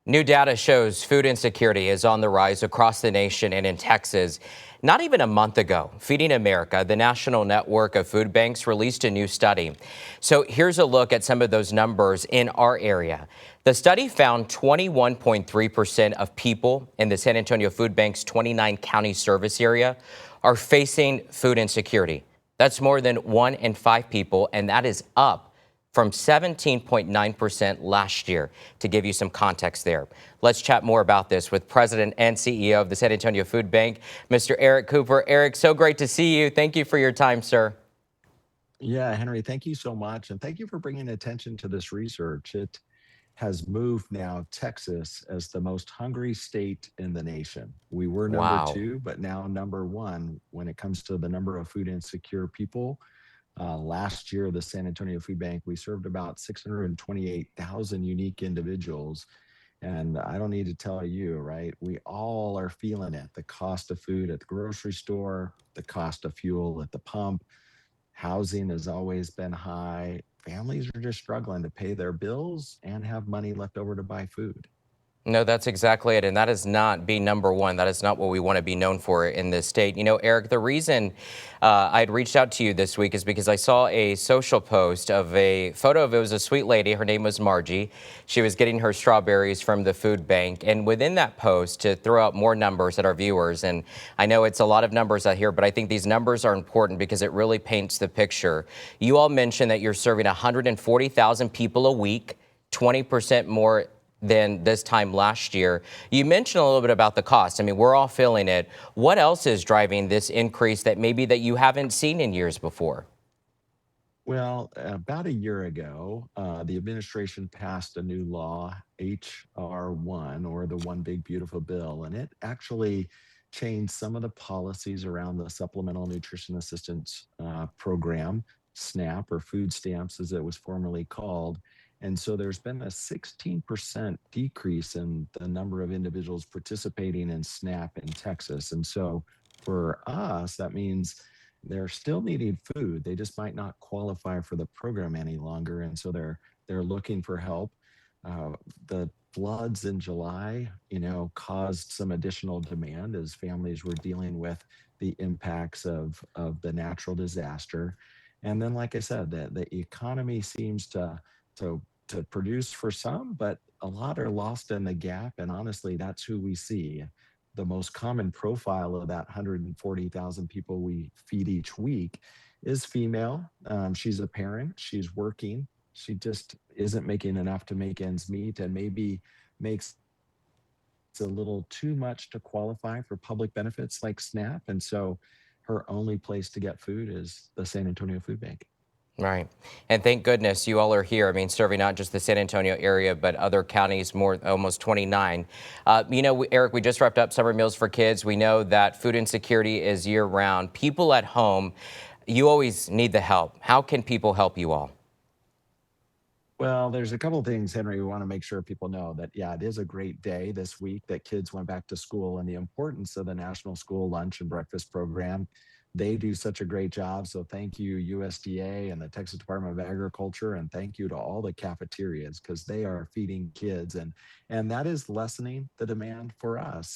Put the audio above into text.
New data shows food insecurity is on the rise across the nation and in Texas. Not even a month ago, Feeding America, the national network of food banks, released a new study. So here's a look at some of those numbers in our area. The study found 21.3% of people in the San Antonio Food Bank's 29 county service area are facing food insecurity. That's more than 1 in 5 people, and that is up from 17.9% last year, to give you some context there. Let's chat more about this with President and CEO of the San Antonio Food Bank, Mr. Eric Cooper. Eric, so great to see you. Thank you for your time, sir. Yeah, Henry, thank you so much. And thank you for bringing attention to this research. It has moved now Texas as the most hungry state in the nation. We were number Wow. two, but now number one when it comes to the number of food insecure people. Last year, the San Antonio Food Bank, we served about 628,000 unique individuals. And I don't need to tell you, right? We all are feeling it. The cost of food at the grocery store, the cost of fuel at the pump. Housing has always been high. Families are just struggling to pay their bills and have money left over to buy food. No, that's exactly it. And that is not being number one. That is not what we want to be known for in this state. You know, Eric, the reason I had reached out to you this week is because I saw a social post of a photo of it was a sweet lady. Her name was Margie. She was getting her strawberries from the food bank. And within that post, to throw out more numbers at our viewers, and I know it's a lot of numbers out here, but I think these numbers are important because it really paints the picture. You all mentioned that you're serving 140,000 people a week, 20% more than this time last year. You mentioned a little bit about the cost. I mean, we're all feeling it. What else is driving this increase that maybe that you haven't seen in years before? Well, about a year ago, the administration passed a new law, HR 1, or the One Big Beautiful Bill, and it actually changed some of the policies around the Supplemental Nutrition Assistance Program, SNAP, or food stamps as it was formerly called. And so there's been a 16% decrease in the number of individuals participating in SNAP in Texas. And so for us, that means they're still needing food. They just might not qualify for the program any longer, and so they're looking for help. Uh, the floods in July, caused some additional demand as families were dealing with the impacts of the natural disaster. And then, like I said, the economy seems to produce for some, but a lot are lost in the gap. And honestly, that's who we see. The most common profile of that 140,000 people we feed each week is female. She's a parent, she's working, she just isn't making enough to make ends meet and maybe makes a little too much to qualify for public benefits like SNAP. And so her only place to get food is the San Antonio Food Bank. Right. And thank goodness you all are here. I mean, serving not just the San Antonio area, but other counties, more almost 29. Eric, we just wrapped up Summer Meals for Kids. We know that food insecurity is year round. People at home, you always need the help. How can people help you all? Well, there's a couple things, Henry, we want to make sure people know that, yeah, it is a great day this week that kids went back to school and the importance of the National School Lunch and Breakfast Program. They do such a great job. So thank you, USDA and the Texas Department of Agriculture, and thank you to all the cafeterias because they are feeding kids and that is lessening the demand for us.